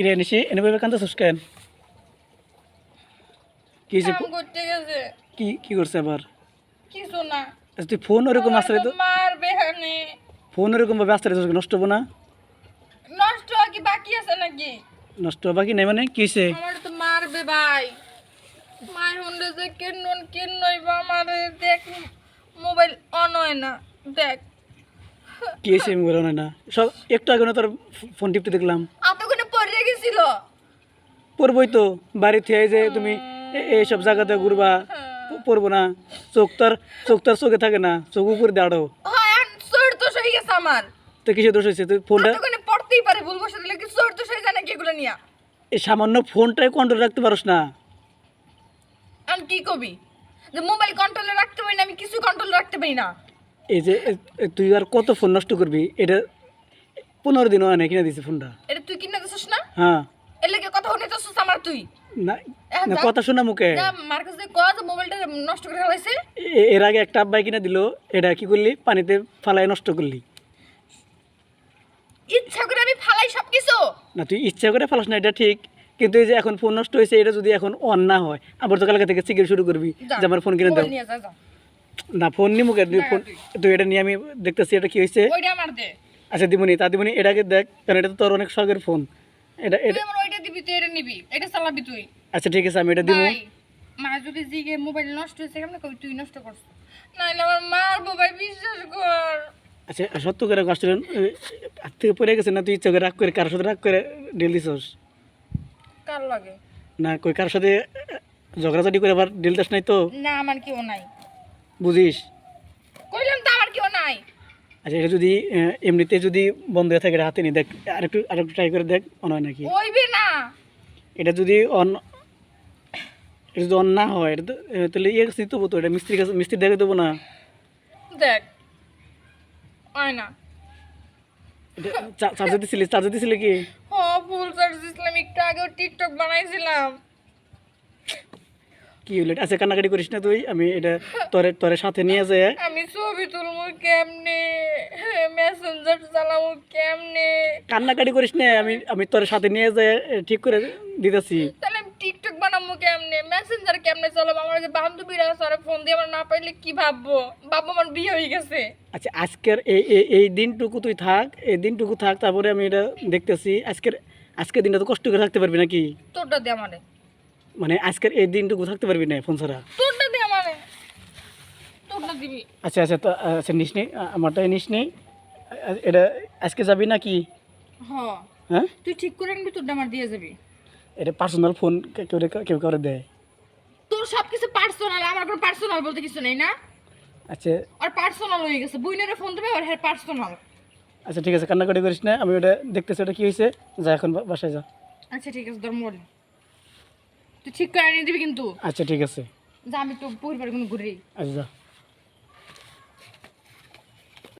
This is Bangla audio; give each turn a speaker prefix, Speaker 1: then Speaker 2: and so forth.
Speaker 1: কিরে নিশি এনে ভাবে কান্দছিস কেন? কি যে
Speaker 2: কাম করতে গেছে
Speaker 1: কি কি করছে আবার?
Speaker 2: কিছু না।
Speaker 1: আচ্ছা, তুই ফোন ওরকম আসলে তো
Speaker 2: মারবে হানি।
Speaker 1: ফোন ওরকম ভাবে আসলে তো নষ্ট হবো না?
Speaker 2: নষ্ট হওয়া কি বাকি আছে নাকি?
Speaker 1: নষ্ট হবা কি নাই মানে কি হয়েছে?
Speaker 2: আমার তো মারবে ভাই। মাই হন্ডে যে কেন নইবা আমারে দেখ, মোবাইল অন হয় না দেখ।
Speaker 1: কি হয়েছে আমি বলো না সব একটু আগে না তোর ফোন টিপতে দেখলাম।
Speaker 2: এতক্ষণে পড়ে গেছিল।
Speaker 1: পড়বই তো বাড়ি থেকে যে তুমি এইসব জায়গাতে ঘুরবা পড়বো না? চোখ তোর চোখে থাকে না, চোখ উপরে দাঁড়ো।
Speaker 2: হ্যাঁ সর তো সই গেছে আমার।
Speaker 1: তো কিসে দোষ হয়েছে? তুই ফোনটা
Speaker 2: এতক্ষণে পড়তেই পারে, ভুল বসে দিলে কি সর তো সই জানে কি এগুলো নিয়া?
Speaker 1: এই সামান্য ফোনটাই কন্ট্রোল রাখতে পারোস না?
Speaker 2: আমি কি কবি যে মোবাইল কন্ট্রোলে রাখতে পারি না? আমি কিছু কন্ট্রোল রাখতে পারি না।
Speaker 1: এই যে তুই আর কত ফোন নষ্ট করবি? এটা 15 দিনও হয় না কিনে দিছি ফোনটা।
Speaker 2: এটা তুই কিনে দিছিস না?
Speaker 1: হ্যাঁ
Speaker 2: এর লাগে কথা শুনে তো আমার তুই
Speaker 1: না না, কথা শোনা মুখে।
Speaker 2: যা মার কাছে কয় যে মোবাইলটা নষ্ট করে ফেলাইছে।
Speaker 1: এর আগে একটা আব্বাই কিনে দিল, এটা কি করলি? পানিতে ফালাই নষ্ট করলি।
Speaker 2: ইচ্ছা করে আমি ফালাই সবকিছু।
Speaker 1: না তুই ইচ্ছা করে ফালাস না, এটা ঠিক, কিন্তু এই যে এখন ফোন নষ্ট হয়েছে, এটা যদি এখন অন না হয় আবার তো কালকে থেকে সিগারেট শুরু করবি যে আমার ফোন কিনে দাও।
Speaker 2: নিয়ে যা যা
Speaker 1: না ফোন নি মুখে ফোন, তুই এটা নিয়ে আমি দেখতেছি এটা কি হয়েছে।
Speaker 2: ওইটা আমার দে।
Speaker 1: আচ্ছা দিবনি তা দিবনি, এটাকে দেখ, কারণ এটা তো তোর অনেক শখের ফোন। এটা
Speaker 2: তুই
Speaker 1: এটা
Speaker 2: আমার ওইটা দিবি, তুই এটা নিবি, এটা চালাবি তুই।
Speaker 1: আচ্ছা ঠিক আছে আমি এটা দিব।
Speaker 2: ভাই মা যদি জিগে মোবাইল নষ্ট হয়েছে কেমন কই তুই নষ্ট করছিস? নাইলে আমার মারবো ভাই, বিশ্বাস কর।
Speaker 1: আচ্ছা সত্য করে আসলে হাত থেকে পড়ে গেছে না? তুই ইচ্ছা করে রাগ করে কারোর সাথে রাগ করে ডেল দিছস?
Speaker 2: কার লাগে?
Speaker 1: না কই কারোর সাথে ঝগড়াঝাটি করে আবার ডেল দাস নাই তো?
Speaker 2: না আমার কেউ নাই।
Speaker 1: বুঝিস?
Speaker 2: কইলাম তো আমার কেউ নাই।
Speaker 1: আচ্ছা এটা যদি এমনিতে যদি বন্ধ হয়ে থাকে, এটা হাতে নিয়ে দেখ, আরেকটু ট্রাই করে দেখ অন হয় নাকি।
Speaker 2: হইবে না।
Speaker 1: এটা যদি অন, এটা যদি অন না হয়, এটা তো তাহলে ইয়ে কাছে দিতে হবো তো, এটা মিস্ত্রি দেখে দেবো না?
Speaker 2: দেখ হয় না।
Speaker 1: এটা চার্জার দিছিলি কি?
Speaker 2: হ ফুল চার্জ দিছিলাম, একটু আগেও টিকটক বানাইছিলাম।
Speaker 1: কি হলো? আচ্ছা কান্নাকাটি করিস না তুই, আমি এটা তোরে সাথে নিয়ে যাই।
Speaker 2: আমি ছবি তুলবো কেমনে, মেসেঞ্জার চালাবো কেমনে?
Speaker 1: কান্নাকাটি করিস না, আমি তোর সাথে নিয়ে যাই ঠিক করে দিতেছি।
Speaker 2: তাহলে আমি টিকটক বানাবো কেমনে, মেসেঞ্জার কেমনে চালাবো? আমার যে বান্ধবীরা সারা ফোন দিয়ে আমার না পাইলে কি ভাববো? ভাববো আমার বিয়ে হয়ে গেছে।
Speaker 1: আচ্ছা আজকের এই দিনটুকু তুই থাক, এই দিনটুকু থাক, তারপরে আমি এটা দেখতেছি। আজকের দিনটা তো কষ্ট করে থাকতে পারবি নাকি?
Speaker 2: তোরটা দে আমারে।
Speaker 1: মানে আজকের এই দিনটুকু থাকতে পারবি না ফোন ছাড়া?
Speaker 2: তোরটা দে আমারে, তোরটা দিবি।
Speaker 1: আচ্ছা আচ্ছা তো আচ্ছা নিস নি, আমারটাই নিস নি। এটা আজকে যাবি নাকি?
Speaker 2: হ
Speaker 1: হ্যাঁ
Speaker 2: তুই ঠিক করে নিবি, তোরটা আমার দিয়ে যাবি।
Speaker 1: এটা পার্সোনাল ফোন, কেউ কাউরে দেয়?
Speaker 2: তোর সবকিছু পার্সোনাল, আমার কোনো পার্সোনাল বলতে কিছু নেই না।
Speaker 1: আচ্ছা
Speaker 2: আর পার্সোনাল হয়ে গেছে, বুইনারে ফোন দেবে আর হ্যাঁ পার্সোনাল।
Speaker 1: আচ্ছা ঠিক আছে কান্নাকাটি করিস না, আমি ওটা দেখতেছি ওটা কী হয়েছে। যা এখন বাসায় যা।
Speaker 2: আচ্ছা ঠিক আছে তোর মন, তুই ঠিক করে নিয়ে দিবি কিন্তু।
Speaker 1: আচ্ছা ঠিক আছে।
Speaker 2: যা আমি তো পরিবার কোনো ঘুরে।
Speaker 1: আচ্ছা যা।